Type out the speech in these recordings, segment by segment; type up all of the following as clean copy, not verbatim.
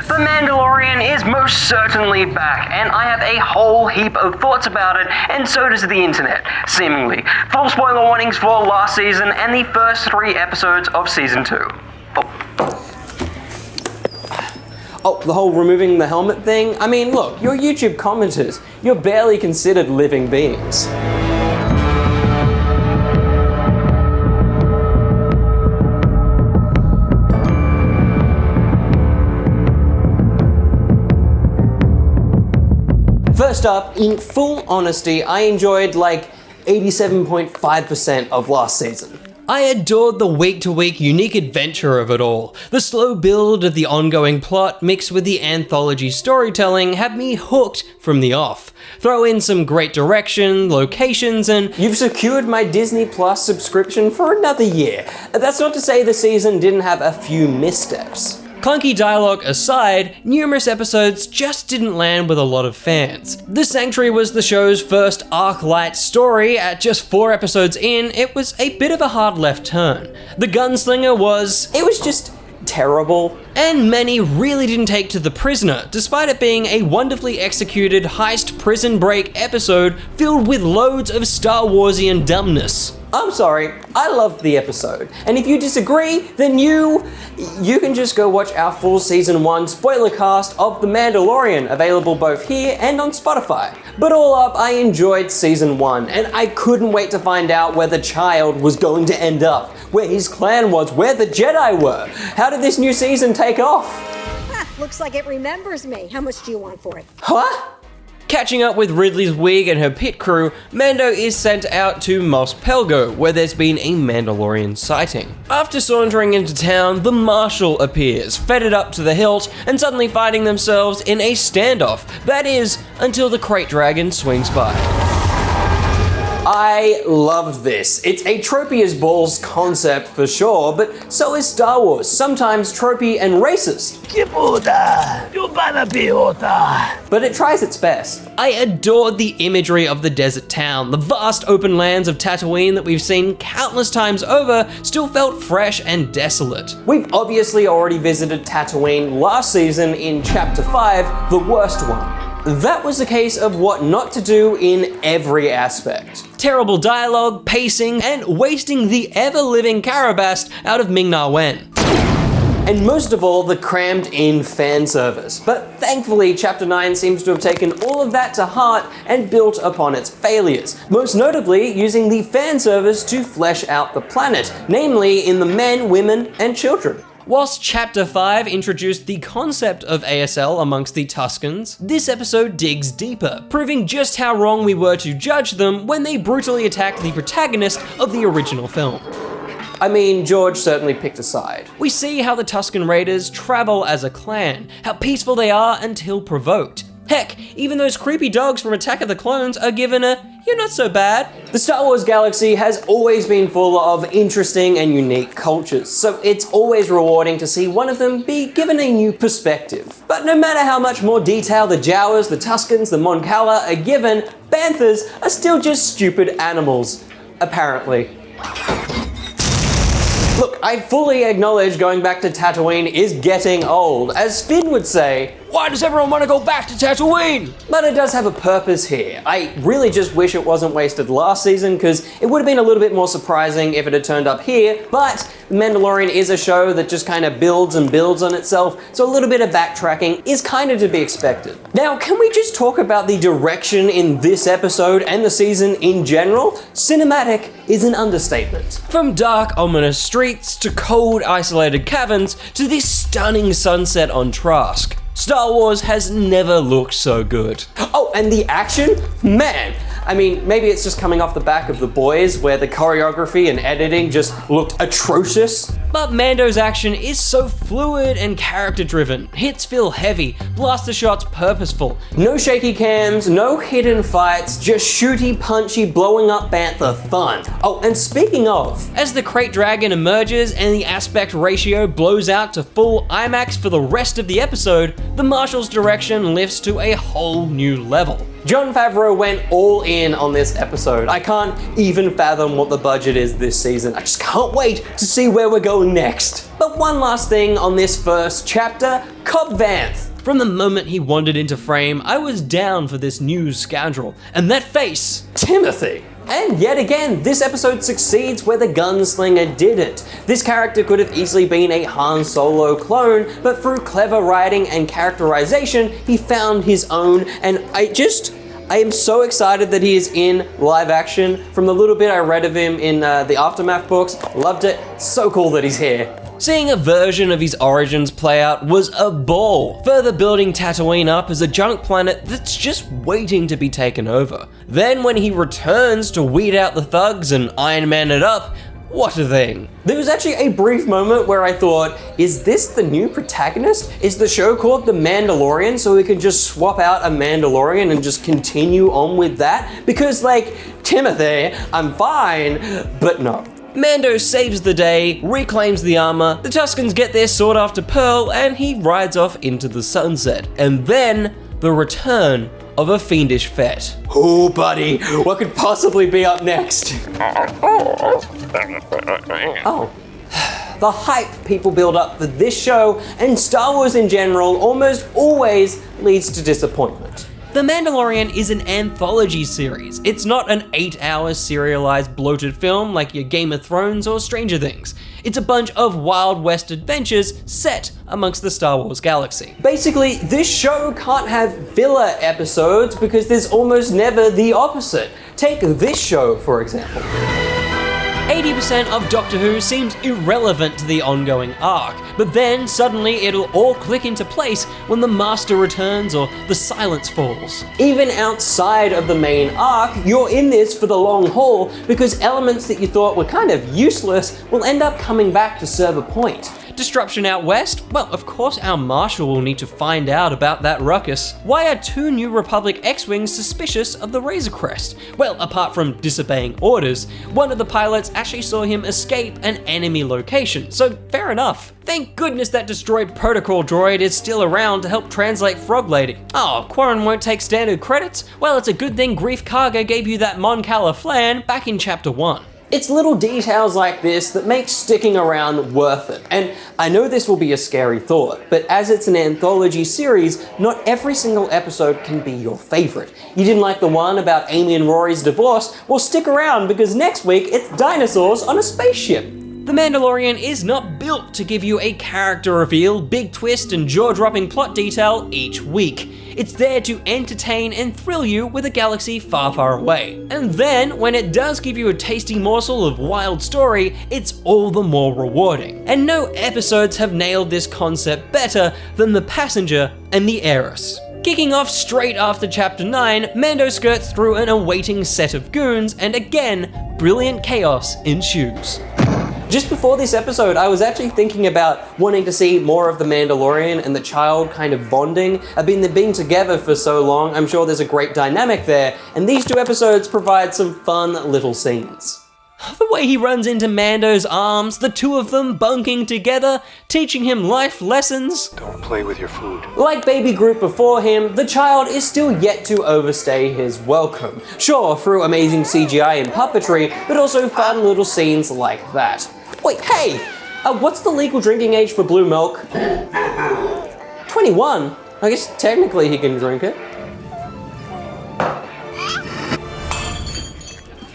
The Mandalorian is most certainly back, and I have a whole heap of thoughts about it, and so does the internet, seemingly. Full spoiler warnings for last season and the first 3 episodes of season 2. Oh, the whole removing the helmet thing? I mean, look, you're YouTube commenters. You're barely considered living beings. First up, in full honesty, I enjoyed like 87.5% of last season. I adored the week-to-week unique adventure of it all. The slow build of the ongoing plot mixed with the anthology storytelling had me hooked from the off. Throw in some great direction, locations, and you've secured my Disney Plus subscription for another year. That's not to say the season didn't have a few missteps. Clunky dialogue aside, numerous episodes just didn't land with a lot of fans. The Sanctuary was the show's first arc-light story. At just 4 episodes in, it was a bit of a hard left turn. The Gunslinger was just terrible. And many really didn't take to The Prisoner, despite it being a wonderfully executed heist prison break episode filled with loads of Star Warsian dumbness. I'm sorry, I loved the episode. And if you disagree, then you can just go watch our full season 1 spoiler cast of The Mandalorian, available both here and on Spotify. But all up, I enjoyed season 1, and I couldn't wait to find out where the child was going to end up, where his clan was, where the Jedi were. How did this new season take off? Looks like it remembers me. How much do you want for it? Huh? Catching up with Ridley's wig and her pit crew, Mando is sent out to Mos Pelgo, where there's been a Mandalorian sighting. After sauntering into town, the Marshal appears, feted up to the hilt, and suddenly finding themselves in a standoff. That is, until the Krayt Dragon swings by. I loved this. It's a tropey as balls concept for sure, but so is Star Wars, sometimes tropey and racist. But it tries its best. I adored the imagery of the desert town. The vast open lands of Tatooine that we've seen countless times over still felt fresh and desolate. We've obviously already visited Tatooine last season in Chapter 5, the worst one. That was a case of what not to do in every aspect. Terrible dialogue, pacing, and wasting the ever-living Carabast out of Ming-Na Wen. And most of all, the crammed-in fan service. But thankfully, Chapter 9 seems to have taken all of that to heart and built upon its failures, most notably using the fan service to flesh out the planet, namely in the men, women, and children. Whilst Chapter 5 introduced the concept of ASL amongst the Tuskens, this episode digs deeper, proving just how wrong we were to judge them when they brutally attacked the protagonist of the original film. I mean, George certainly picked a side. We see how the Tusken Raiders travel as a clan, how peaceful they are until provoked. Heck, even those creepy dogs from Attack of the Clones are given a "you're not so bad." The Star Wars galaxy has always been full of interesting and unique cultures, so it's always rewarding to see one of them be given a new perspective. But no matter how much more detail the Jawas, the Tuskens, the Mon Cala are given, Banthas are still just stupid animals. Apparently. Look, I fully acknowledge going back to Tatooine is getting old. As Finn would say, why does everyone want to go back to Tatooine? But it does have a purpose here. I really just wish it wasn't wasted last season, because it would have been a little bit more surprising if it had turned up here, but The Mandalorian is a show that just kind of builds and builds on itself, so a little bit of backtracking is kind of to be expected. Now, can we just talk about the direction in this episode and the season in general? Cinematic is an understatement. From dark, ominous streets to cold, isolated caverns to this stunning sunset on Trask, Star Wars has never looked so good. Oh, and the action? Man, I mean, maybe it's just coming off the back of The Boys, where the choreography and editing just looked atrocious. But Mando's action is so fluid and character-driven. Hits feel heavy, blaster shots purposeful. No shaky cams, no hidden fights, just shooty, punchy, blowing up bantha fun. Oh, and speaking of, as the Krayt Dragon emerges and the aspect ratio blows out to full IMAX for the rest of the episode, the Marshal's direction lifts to a whole new level. Jon Favreau went all in on this episode. I can't even fathom what the budget is this season. I just can't wait to see where we're going next. But one last thing on this first chapter, Cobb Vanth. From the moment he wandered into frame, I was down for this new scoundrel. And that face, Timothy. And yet again, this episode succeeds where the gunslinger didn't. This character could have easily been a Han Solo clone, but through clever writing and characterization, he found his own, and I am so excited that he is in live action. From the little bit I read of him in the Aftermath books, loved it. So cool that he's here. Seeing a version of his origins play out was a ball, further building Tatooine up as a junk planet that's just waiting to be taken over. Then when he returns to weed out the thugs and Iron Man it up, what a thing. There was actually a brief moment where I thought, is this the new protagonist? Is the show called The Mandalorian so we can just swap out a Mandalorian and just continue on with that? Because like, Timothy, I'm fine, but no. Mando saves the day, reclaims the armor, the Tuskens get their sword after Pearl, and he rides off into the sunset. And then, the return of a fiendish Fett. Oh, buddy, what could possibly be up next? Oh. The hype people build up for this show, and Star Wars in general, almost always leads to disappointment. The Mandalorian is an anthology series. It's not an 8-hour serialized bloated film like your Game of Thrones or Stranger Things. It's a bunch of Wild West adventures set amongst the Star Wars galaxy. Basically, this show can't have filler episodes because there's almost never the opposite. Take this show, for example. 80% of Doctor Who seems irrelevant to the ongoing arc, but then suddenly it'll all click into place when the Master returns or the silence falls. Even outside of the main arc, you're in this for the long haul because elements that you thought were kind of useless will end up coming back to serve a point. Disruption out west? Well, of course our Marshal will need to find out about that ruckus. Why are 2 New Republic X-Wings suspicious of the Razor Crest? Well, apart from disobeying orders, one of the pilots actually saw him escape an enemy location, so fair enough. Thank goodness that destroyed protocol droid is still around to help translate Frog Lady. Oh, Quarren won't take standard credits? Well, it's a good thing Grief Karga gave you that Mon Cala flan back in Chapter 1. It's little details like this that make sticking around worth it. And I know this will be a scary thought, but as it's an anthology series, not every single episode can be your favorite. You didn't like the one about Amy and Rory's divorce? Well, stick around because next week it's dinosaurs on a spaceship. The Mandalorian is not built to give you a character reveal, big twist, and jaw-dropping plot detail each week. It's there to entertain and thrill you with a galaxy far, far away. And then, when it does give you a tasty morsel of wild story, it's all the more rewarding. And no episodes have nailed this concept better than The Passenger and The Heiress. Kicking off straight after Chapter 9, Mando skirts through an awaiting set of goons, and again, brilliant chaos ensues. Just before this episode, I was actually thinking about wanting to see more of the Mandalorian and the child kind of bonding. They've been together for so long, I'm sure there's a great dynamic there, and these 2 episodes provide some fun little scenes. The way he runs into Mando's arms, the 2 of them bunking together, teaching him life lessons. Don't play with your food. Like Baby Groot before him, the child is still yet to overstay his welcome. Sure, through amazing CGI and puppetry, but also fun little scenes like that. Wait, hey! What's the legal drinking age for blue milk? 21? I guess technically he can drink it.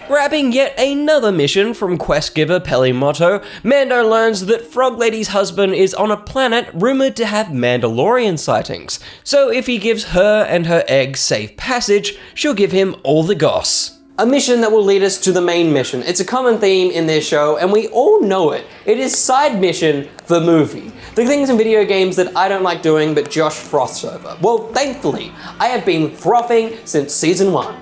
Grabbing yet another mission from quest giver Pelimoto, Mando learns that Frog Lady's husband is on a planet rumored to have Mandalorian sightings. So if he gives her and her egg safe passage, she'll give him all the goss. A mission that will lead us to the main mission. It's a common theme in this show, and we all know it. It is side mission, the movie. The things in video games that I don't like doing, but Josh froths over. Well, thankfully, I have been frothing since season 1.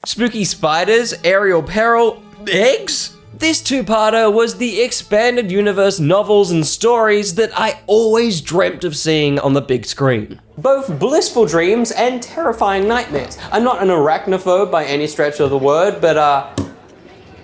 Spooky spiders, aerial peril, eggs? This 2-parter was the expanded universe novels and stories that I always dreamt of seeing on the big screen. Both blissful dreams and terrifying nightmares. I'm not an arachnophobe by any stretch of the word, but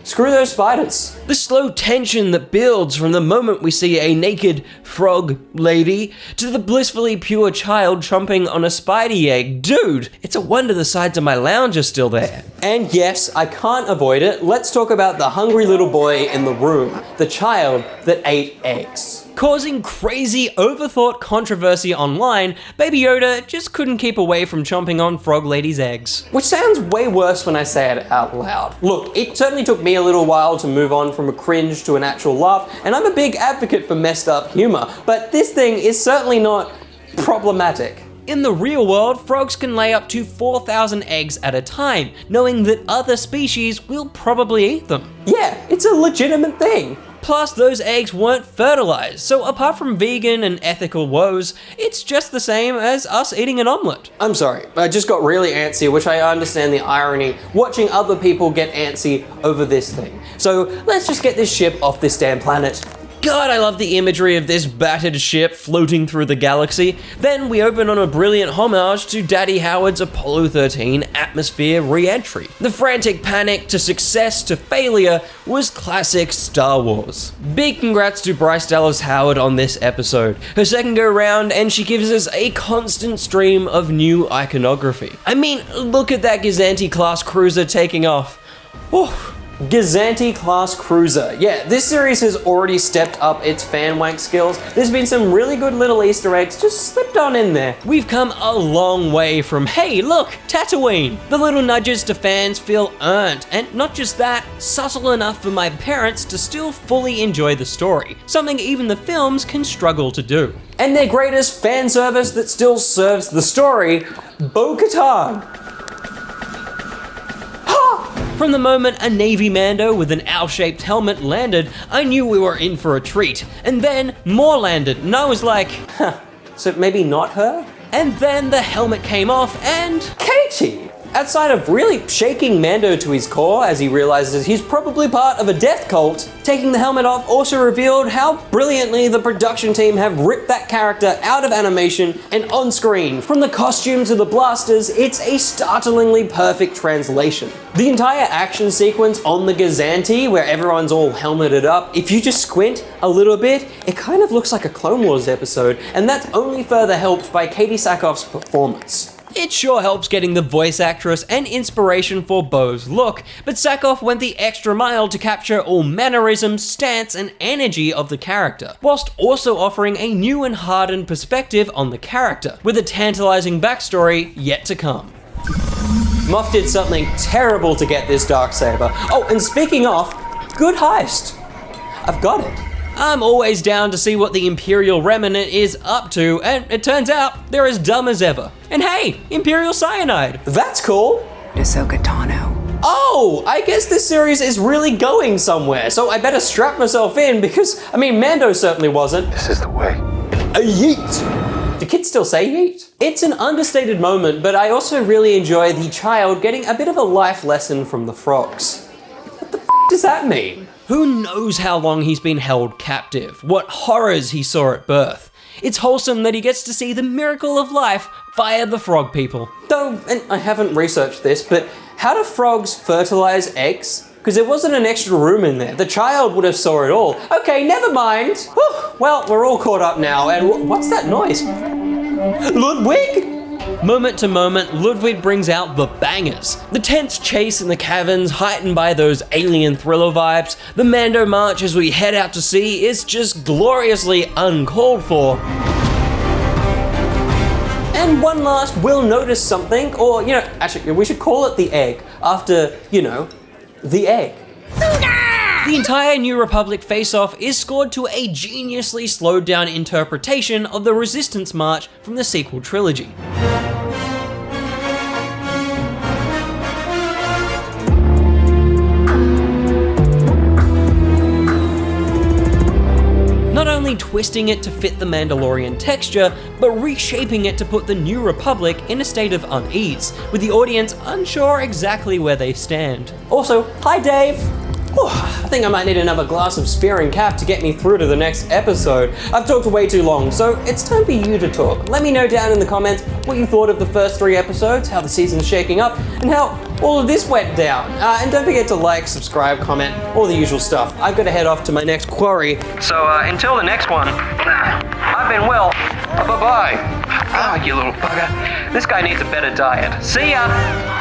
Screw those spiders. The slow tension that builds from the moment we see a naked frog lady to the blissfully pure child chomping on a spidey egg. Dude, it's a wonder the sides of my lounge are still there. And yes, I can't avoid it. Let's talk about the hungry little boy in the room, the child that ate eggs. Causing crazy, overthought controversy online, Baby Yoda just couldn't keep away from chomping on Frog Lady's eggs. Which sounds way worse when I say it out loud. Look, it certainly took me a little while to move on from a cringe to an actual laugh, and I'm a big advocate for messed up humor, but this thing is certainly not problematic. In the real world, frogs can lay up to 4,000 eggs at a time, knowing that other species will probably eat them. Yeah, it's a legitimate thing. Plus, those eggs weren't fertilized, so apart from vegan and ethical woes, it's just the same as us eating an omelette. I'm sorry, I just got really antsy, which I understand the irony, watching other people get antsy over this thing. So let's just get this ship off this damn planet. God, I love the imagery of this battered ship floating through the galaxy. Then we open on a brilliant homage to Daddy Howard's Apollo 13 atmosphere re-entry. The frantic panic to success to failure was classic Star Wars. Big congrats to Bryce Dallas Howard on this episode. Her second go round, and she gives us a constant stream of new iconography. I mean, look at that Gazanti class cruiser taking off. Oof. Gazanti class cruiser. Yeah, this series has already stepped up its fan wank skills. There's been some really good little Easter eggs just slipped on in there. We've come a long way from, hey look, Tatooine. The little nudges to fans feel earned, and not just that, subtle enough for my parents to still fully enjoy the story, something even the films can struggle to do. And their greatest fan service that still serves the story, Bo-Katan. From the moment a Navy Mando with an owl-shaped helmet landed, I knew we were in for a treat. And then more landed, and I was like, huh, so maybe not her? And then the helmet came off and Katie! Outside of really shaking Mando to his core as he realizes he's probably part of a death cult, taking the helmet off also revealed how brilliantly the production team have ripped that character out of animation and on screen. From the costume to the blasters, it's a startlingly perfect translation. The entire action sequence on the Gazanti, where everyone's all helmeted up, if you just squint a little bit, it kind of looks like a Clone Wars episode, and that's only further helped by Katie Sackhoff's performance. It sure helps getting the voice actress and inspiration for Bo's look, but Sackhoff went the extra mile to capture all mannerisms, stance, and energy of the character, whilst also offering a new and hardened perspective on the character, with a tantalizing backstory yet to come. Moff did something terrible to get this Darksaber. Oh, and speaking of, good heist. I've got it. I'm always down to see what the Imperial Remnant is up to, and it turns out they're as dumb as ever. And hey, Imperial Cyanide. That's cool. Ahsoka Tano. Oh, I guess this series is really going somewhere, so I better strap myself in because, I mean, Mando certainly wasn't. This is the way. A yeet. Do kids still say yeet? It's an understated moment, but I also really enjoy the child getting a bit of a life lesson from the frogs. What the f*** does that mean? Who knows how long he's been held captive, what horrors he saw at birth. It's wholesome that he gets to see the miracle of life via the frog people. Though, and I haven't researched this, but how do frogs fertilize eggs? Because there wasn't an extra room in there. The child would have saw it all. Okay, never mind. Whew, well, we're all caught up now, and what's that noise? Ludwig? Moment to moment, Ludwig brings out the bangers. The tense chase in the caverns, heightened by those alien thriller vibes. The Mando march as we head out to sea is just gloriously uncalled for. And one last, we'll notice something, or, actually, we should call it the egg, after, the egg. The entire New Republic face-off is scored to a geniusly slowed down interpretation of the Resistance March from the sequel trilogy. Not only twisting it to fit the Mandalorian texture, but reshaping it to put the New Republic in a state of unease, with the audience unsure exactly where they stand. Also, hi Dave! I think I might need another glass of spearing cap to get me through to the next episode. I've talked way too long, so it's time for you to talk. Let me know down in the comments what you thought of the first 3 episodes, how the season's shaking up, and how all of this went down. And don't forget to like, subscribe, comment, all the usual stuff. I've got to head off to my next quarry. So until the next one, I've been Will. Bye-bye. Ah, you little bugger. This guy needs a better diet. See ya!